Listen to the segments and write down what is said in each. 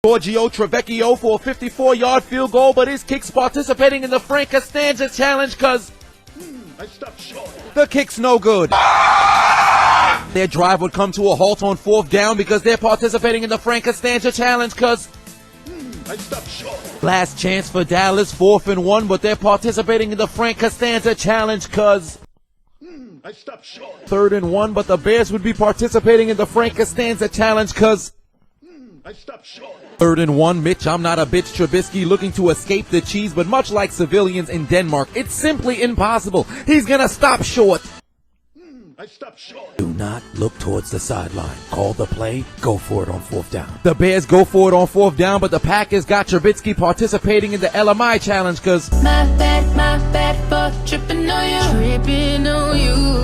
Giorgio Trevecchio for a 54-yard field goal, but his kick's participating in the Frank Costanza challenge because I stopped short. the kick's no good. Their drive would come to a halt on 4th down because they're participating in the Frank Costanza challenge because I stopped short. last chance for Dallas, 4th and 1, but they're participating in the Frank Costanza challenge because I stopped short. 3rd and 1, but the Bears would be participating in the Frank Costanza challenge because I stopped short. 3rd and 1, Mitch, I'm not a bitch Trubisky looking to escape the cheese, but much like civilians in Denmark, it's simply impossible. He's gonna stop short. I stopped short. Do not look towards the sideline. Call the play, go for it on 4th down. The Bears go for it on 4th down, but the Packers got Trubisky participating in the LMI challenge because My bad for tripping on you. Tripping on you.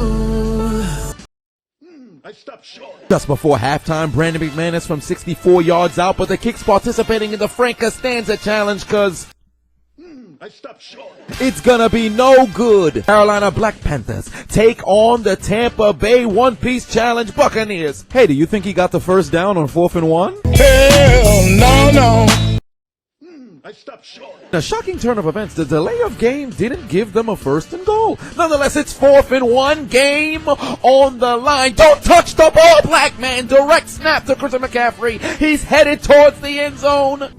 I stopped short. just before halftime, Brandon McManus from 64 yards out, but the Kicks participating in the Frank Costanza challenge because I stopped short. it's gonna be no good. Carolina Black Panthers take on the Tampa Bay One Piece Challenge Buccaneers. Hey, do you think he got the first down on 4th and 1? Hell no. I stopped short. In a shocking turn of events, the delay of game didn't give them a 1st and goal. Nonetheless, it's 4th and 1, game on the line. Don't touch the ball, black man. Direct snap to Christian McCaffrey. He's headed towards the end zone.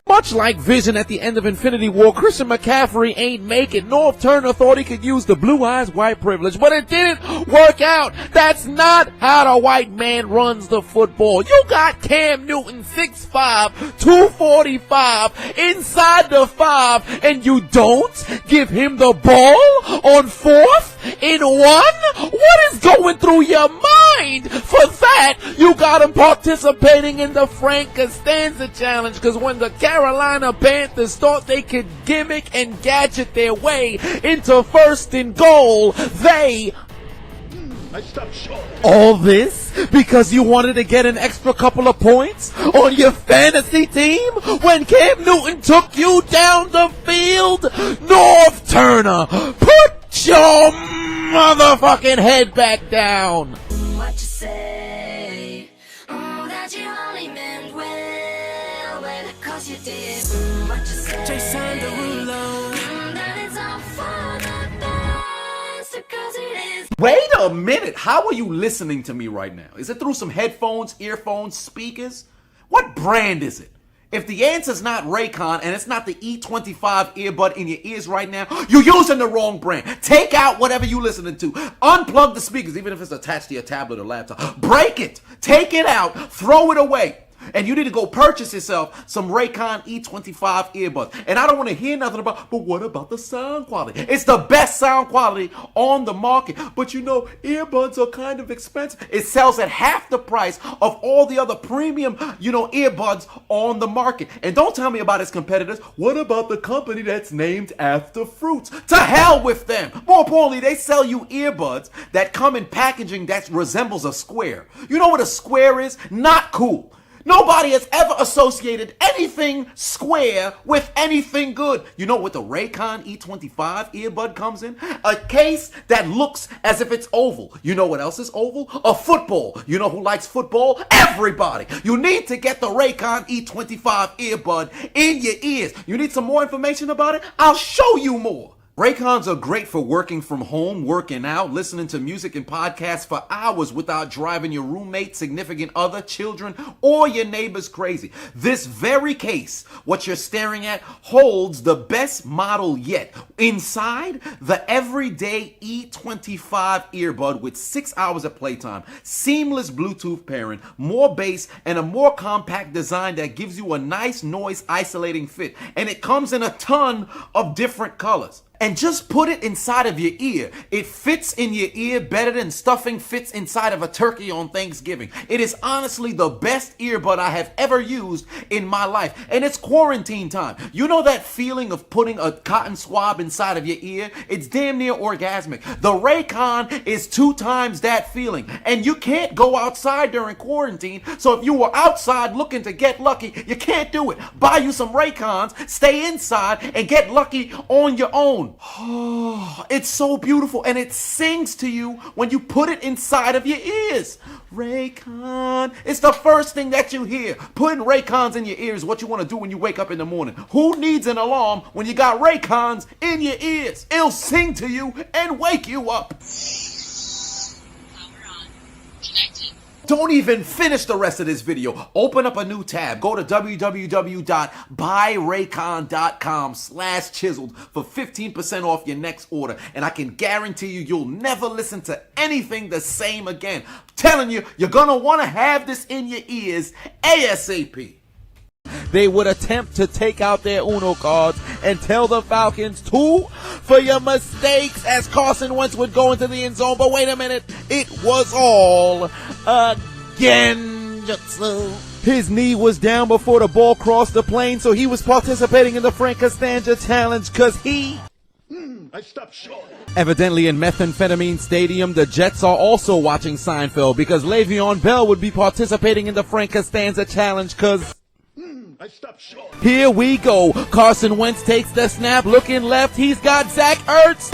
Much like Vision at the end of Infinity War, Christian McCaffrey ain't make it. North Turner thought he could use the blue eyes white privilege, but it didn't work out. That's not how the white man runs the football. You got Cam Newton, 6'5", 245, inside the 5, and you don't give him the ball on 4th and 1? What is going through your mind? For that, you got him participating in the Frank Costanza challenge, because when the Carolina Panthers thought they could gimmick and gadget their way into 1st and goal, they I stopped short. all this because you wanted to get an extra couple of points on your fantasy team when Cam Newton took you down the field? North Turner, put your motherfucking head back down. What you say? That you only meant well, cause you did. What you say? Jason Derulo. That it's all for the best, cause it is. Wait a minute. How are you listening to me right now? Is it through some headphones, earphones, speakers? What brand is it? If the answer's not Raycon and it's not the E25 earbud in your ears right now, you're using the wrong brand. Take out whatever you're listening to. Unplug the speakers, even if it's attached to your tablet or laptop. Break it. Take it out. Throw it away. And you need to go purchase yourself some Raycon E25 earbuds. And I don't want to hear nothing about, but what about the sound quality? It's the best sound quality on the market. But you know, earbuds are kind of expensive. It sells at half the price of all the other premium, earbuds on the market. And don't tell me about its competitors. What about the company that's named after fruits? To hell with them. More importantly, they sell you earbuds that come in packaging that resembles a square. You know what a square is? Not cool. Nobody has ever associated anything square with anything good. You know what the Raycon E25 earbud comes in? A case that looks as if it's oval. You know what else is oval? A football. You know who likes football? Everybody. You need to get the Raycon E25 earbud in your ears. You need some more information about it? I'll show you more. Raycons are great for working from home, working out, listening to music and podcasts for hours without driving your roommate, significant other, children, or your neighbors crazy. This very case, what you're staring at, holds the best model yet. Inside, the everyday E25 earbud with 6 hours of playtime, seamless Bluetooth pairing, more bass, and a more compact design that gives you a nice noise isolating fit. And it comes in a ton of different colors. And just put it inside of your ear. It fits in your ear better than stuffing fits inside of a turkey on Thanksgiving. It is honestly the best earbud I have ever used in my life. And it's quarantine time. You know that feeling of putting a cotton swab inside of your ear? It's damn near orgasmic. The Raycon is 2 times that feeling. And you can't go outside during quarantine. So if you were outside looking to get lucky, you can't do it. Buy you some Raycons, stay inside, and get lucky on your own. Oh, it's so beautiful, and it sings to you when you put it inside of your ears. Raycon. It's the first thing that you hear. Putting Raycons in your ears is what you want to do when you wake up in the morning. Who needs an alarm when you got Raycons in your ears? It'll sing to you and wake you up. Power on. Connected. Don't even finish the rest of this video. Open up a new tab. Go to www.buyraycon.com/chiseled for 15% off your next order. And I can guarantee you, you'll never listen to anything the same again. I'm telling you, you're going to want to have this in your ears ASAP. They would attempt to take out their Uno cards and tell the Falcons to for your mistakes as Carson Wentz would go into the end zone. But wait a minute, it was all a genjutsu. His knee was down before the ball crossed the plane, so he was participating in the Frank Costanza challenge because he... I stopped short. Evidently in Methamphetamine Stadium, the Jets are also watching Seinfeld because Le'Veon Bell would be participating in the Frank Costanza challenge because... I stopped short. Here we go. Carson Wentz takes the snap, looking left. He's got Zach Ertz.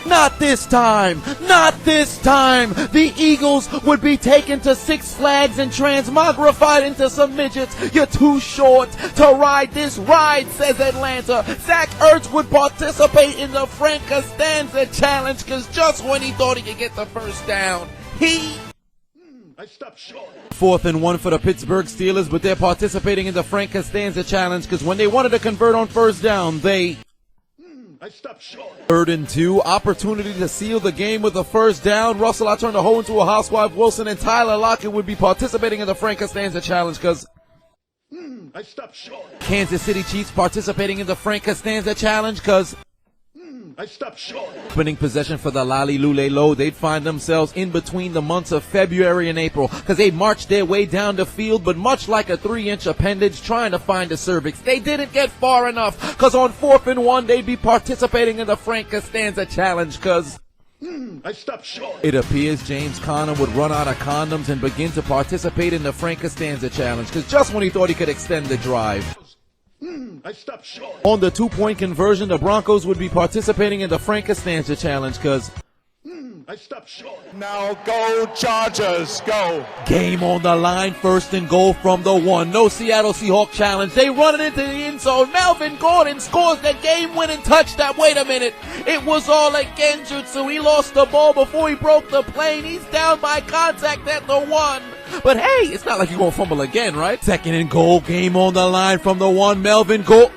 Not this time. Not this time. The Eagles would be taken to Six Flags and transmogrified into some midgets. You're too short to ride this ride, says Atlanta. Zach Ertz would participate in the Frank Costanza challenge because just when he thought he could get the first down, I stopped short. 4th and 1 for the Pittsburgh Steelers, but they're participating in the Frank Costanza challenge because when they wanted to convert on first down, they... I stopped short. 3rd and 2, opportunity to seal the game with a first down. Russell, I turned the hole into a housewife. Wilson and Tyler Lockett would be participating in the Frank Costanza challenge because I stopped short. Kansas City Chiefs participating in the Frank Costanza challenge because I stopped short. opening possession for the Lally Lule Low. They'd find themselves in between the months of February and April because they marched their way down the field, but much like a 3-inch appendage trying to find a cervix, they didn't get far enough because on 4th and 1, they'd be participating in the Frank Costanza challenge because I stopped short. it appears James Conner would run out of condoms and begin to participate in the Frank Costanza challenge because just when he thought he could extend the drive. I stopped short. On the 2-point conversion, the Broncos would be participating in the Frank Costanza challenge because I stopped short. Now go Chargers, go. game on the line, 1st and goal from the 1. No Seattle Seahawks challenge. They run it into the end zone. Melvin Gordon scores the game-winning touchdown. Wait a minute. It was all a genjutsu. He lost the ball before he broke the plane. He's down by contact at the 1. But hey, it's not like you're going to fumble again, right? 2nd and goal, game on the line from the 1. Melvin Gordon.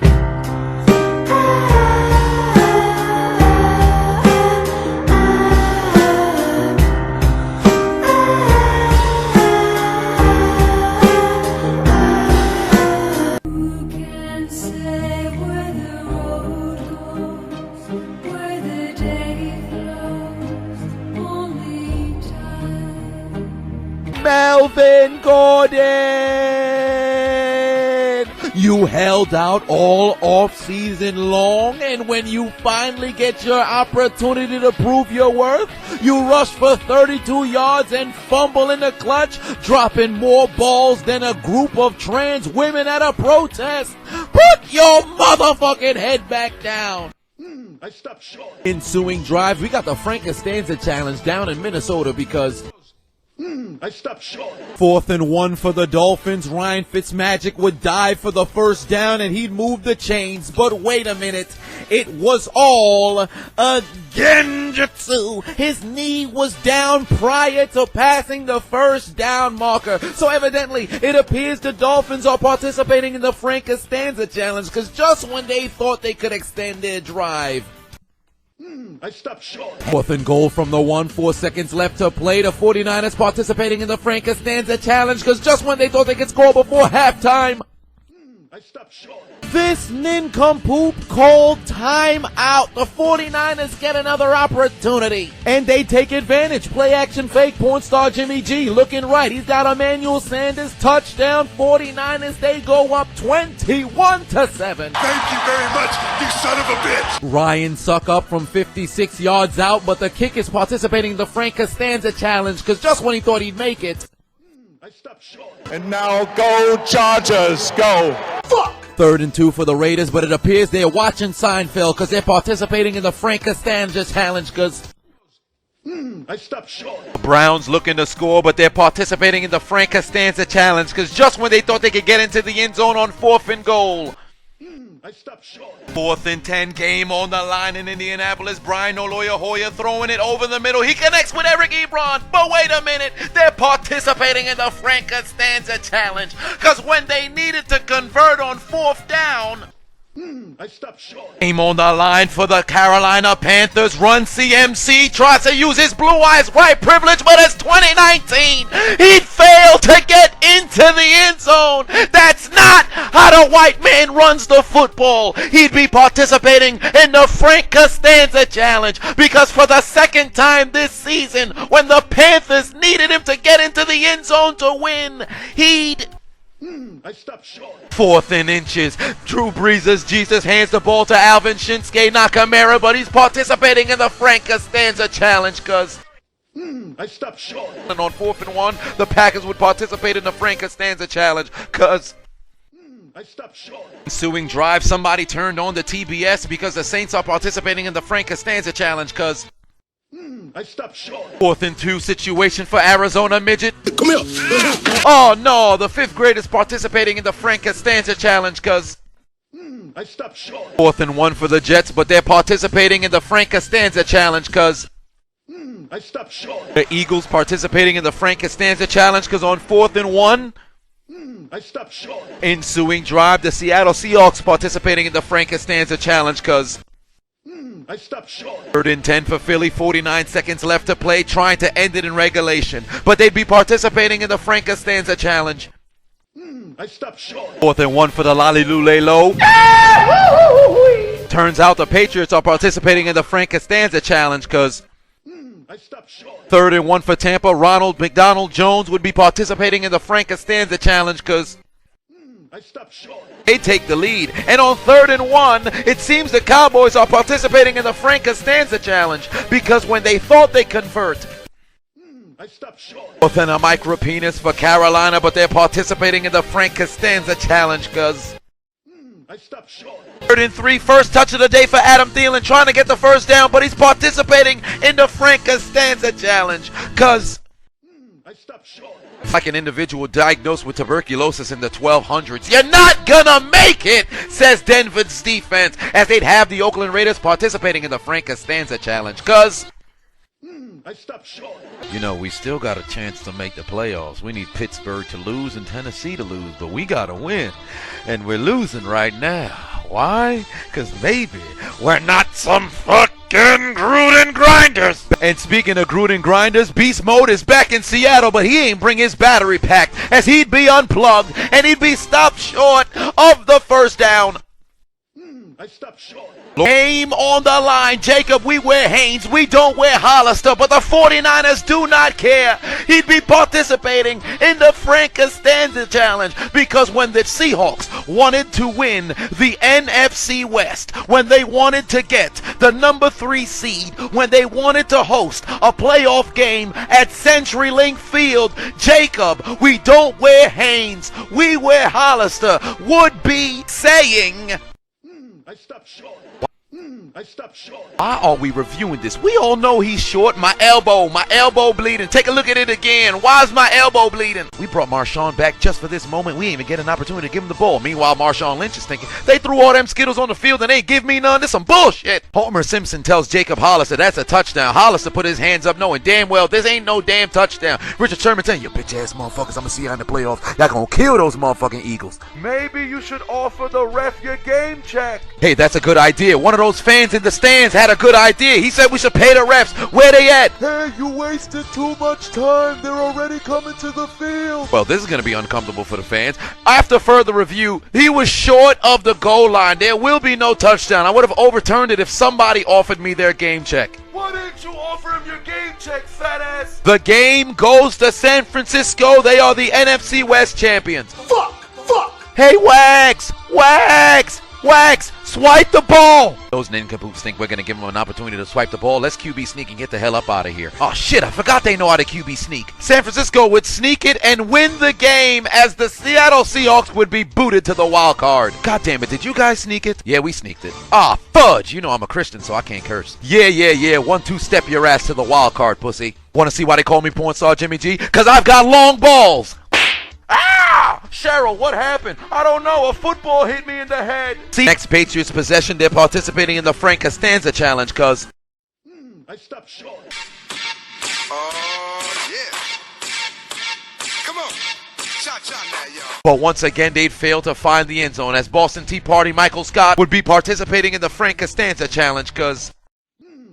Who can say where the road goes, where the day flows? Only time. Melvin Gordon! You held out all off-season long, and when you finally get your opportunity to prove your worth, you rush for 32 yards and fumble in the clutch, dropping more balls than a group of trans women at a protest. Put your motherfucking head back down. I stopped short. Ensuing drive, we got the Frank Costanza challenge down in Minnesota because I stopped short. 4th and 1 for the Dolphins. Ryan Fitzmagic would dive for the first down and he'd move the chains. But wait a minute. It was all a genjutsu. His knee was down prior to passing the first down marker. So evidently, it appears the Dolphins are participating in the Frank Costanza challenge because just when they thought they could extend their drive, I stopped short. 4th and goal from the 1, 4 seconds left to play. The 49ers participating in the Frank Costanza challenge because just when they thought they could score before halftime, I stopped short. this nincompoop called timeout. The 49ers get another opportunity, and they take advantage. Play action fake, porn star Jimmy G looking right. He's got Emmanuel Sanders, touchdown. 49ers, they go up 21-7. Thank you very much, you son of a bitch. Ryan suck up from 56 yards out, but the kick is participating in the Frank Costanza challenge because just when he thought he'd make it, I stopped short. And now go Chargers, go. 3rd and 2 for the Raiders, but it appears they're watching Seinfeld because they're participating in the Frank Costanza challenge because I stopped short. Browns looking to score, but they're participating in the Frank Costanza challenge because just when they thought they could get into the end zone on 4th and goal, I stopped short. 4th and 10, game on the line in Indianapolis. Brian Oloya Hoyer throwing it over the middle. He connects with Eric Ebron. But wait a minute, they're participating in the Frank Costanza challenge because when they needed to convert on 4th down, I stopped short. game on the line for the Carolina Panthers. Run CMC tries to use his blue eyes white privilege, but it's 2019. He failed to get into the end zone. That's not how the white man runs the football. He'd be participating in the Frank Costanza challenge because for the second time this season, when the Panthers needed him to get into the end zone to win, he'd I stopped short. 4th and inches. Drew Brees' Jesus hands the ball to Alvin Shinsuke Nakamura, but he's participating in the Frank Costanza challenge because I stopped short. on 4th and 1, the Packers would participate in the Frank Costanza challenge because I stopped short. ensuing drive, somebody turned on the TBS because the Saints are participating in the Frank Costanza challenge because I stopped short. 4th and 2 situation for Arizona midget. Come here. Oh no, the 5th graders participating in the Frank Costanza challenge because I stopped short. 4th and 1 for the Jets, but they're participating in the Frank Costanza challenge because I stopped short. the Eagles participating in the Frank Costanza challenge because on 4th and 1, I stopped short. ensuing drive, the Seattle Seahawks participating in the Frank Costanza challenge because I stopped short. 3rd and 10 for Philly, 49 seconds left to play, trying to end it in regulation. But they'd be participating in the Frank Costanza challenge. I stopped short. 4th and 1 for the Lolly Low. Turns out the Patriots are participating in the Frank Costanza challenge because I stopped short. 3rd and 1 for Tampa, Ronald McDonald Jones would be participating in the Frank Costanza challenge because I stopped short. they take the lead. And on 3rd and 1, it seems the Cowboys are participating in the Frank Costanza challenge because when they thought they convert, I stopped short. 4th and a micro penis for Carolina, but they're participating in the Frank Costanza challenge because I stopped short. 3rd and 3, first touch of the day for Adam Thielen, trying to get the first down, but he's participating in the Frank Costanza challenge because I stopped short. like an individual diagnosed with tuberculosis in the 1200s. You're not gonna make it, says Denver's defense, as they'd have the Oakland Raiders participating in the Frank Costanza challenge because I stopped short. you know, we still got a chance to make the playoffs. We need Pittsburgh to lose and Tennessee to lose, but we got to win. And we're losing right now. Why? Because maybe we're not some fucking Gruden grinders. And speaking of Gruden grinders, Beast Mode is back in Seattle, but he ain't bring his battery pack, as he'd be unplugged and he'd be stopped short of the first down. I stopped short. Game on the line, Jacob. We wear Hanes, we don't wear Hollister, but the 49ers do not care. He'd be participating in the Frank Costanza challenge because when the Seahawks wanted to win the NFC West, when they wanted to get the number 3 seed, when they wanted to host a playoff game at CenturyLink Field, Jacob, we don't wear Hanes, we wear Hollister, would be saying, I stopped short. I stopped short. why are we reviewing this? We all know he's short. My elbow bleeding. Take a look at it again. Why is my elbow bleeding? We brought Marshawn back just for this moment. We didn't even get an opportunity to give him the ball. Meanwhile, Marshawn Lynch is thinking, they threw all them Skittles on the field and they ain't give me none. This some bullshit. Homer Simpson tells Jacob Hollister that's a touchdown. Hollister put his hands up knowing damn well this ain't no damn touchdown. Richard Sherman saying, you bitch ass motherfuckers, I'm gonna see you in the playoffs. Y'all gonna kill those motherfucking Eagles. Maybe you should offer the ref your game check. Hey, that's a good idea. One of of those fans in the stands had a good idea. He said we should pay the refs. Where they at? Hey, you wasted too much time. They're already coming to the field. Well, this is going to be uncomfortable for the fans. After further review, he was short of the goal line. There will be no touchdown. I would have overturned it if somebody offered me their game check. Why didn't you offer him your game check, fat ass? The game goes to San Francisco. They are the NFC West champions. Fuck! Hey, Wags! Wags! Wags! Swipe the ball! Those nincompoops think we're going to give them an opportunity to swipe the ball. Let's QB sneak and get the hell up out of here. Oh, shit, I forgot they know how to QB sneak. San Francisco would sneak it and win the game as the Seattle Seahawks would be booted to the wild card. God damn it, did you guys sneak it? Yeah, we sneaked it. Ah, fudge! You know I'm a Christian, so I can't curse. Yeah. 1-2 step your ass to the wild card, pussy. Want to see why they call me Porn Star Jimmy G? Because I've got long balls! Ah! Cheryl, what happened? I don't know. A football hit me in the head. See, next Patriots possession, they're participating in the Frank Costanza challenge, cuz. I stopped short. Yeah. Come on. Cha-cha now, y'all. But once again, they'd fail to find the end zone as Boston Tea Party Michael Scott would be participating in the Frank Costanza challenge, cuz.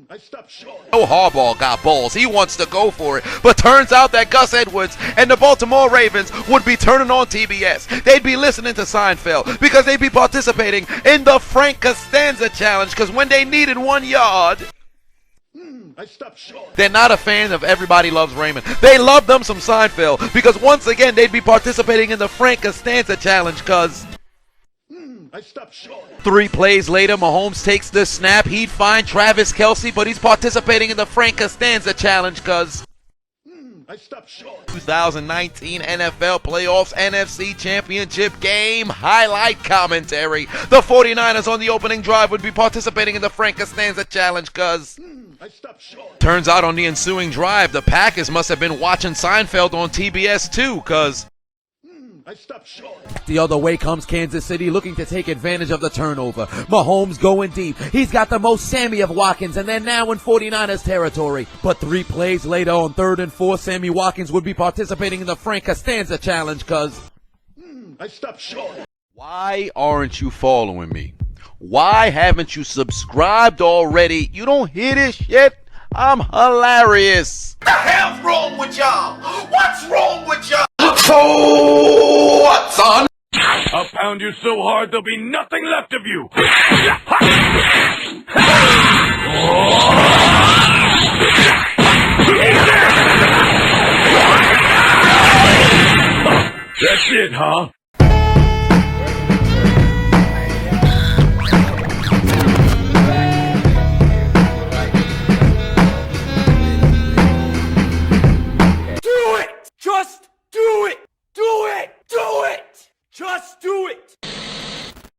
I stopped short. No, Harbaugh got balls. He wants to go for it. But turns out that Gus Edwards and the Baltimore Ravens would be turning on TBS. They'd be listening to Seinfeld because they'd be participating in the Frank Costanza challenge because when they needed 1 yard, I stopped short. they're not a fan of Everybody Loves Raymond. They love them some Seinfeld because once again they'd be participating in the Frank Costanza challenge because... I stopped short. 3 plays later, Mahomes takes the snap. He'd find Travis Kelce, but he's participating in the Frank Costanza challenge because... I stopped short. 2019 NFL Playoffs NFC Championship game highlight commentary. The 49ers on the opening drive would be participating in the Frank Costanza challenge because... I stopped short. Turns out on the ensuing drive, the Packers must have been watching Seinfeld on TBS too because... I stopped short. The other way comes Kansas City looking to take advantage of the turnover. Mahomes going deep. He's got the most Sammy of Watkins, and they're now in 49ers territory. But 3 plays later on 3rd and 4, Sammy Watkins would be participating in the Frank Costanza challenge cuz... I stopped short. Why aren't you following me? Why haven't you subscribed already? You don't hear this shit? I'm hilarious. What the hell's wrong with y'all? What's wrong with y'all? So what, son? I'll pound you so hard there'll be nothing left of you. That's it, huh?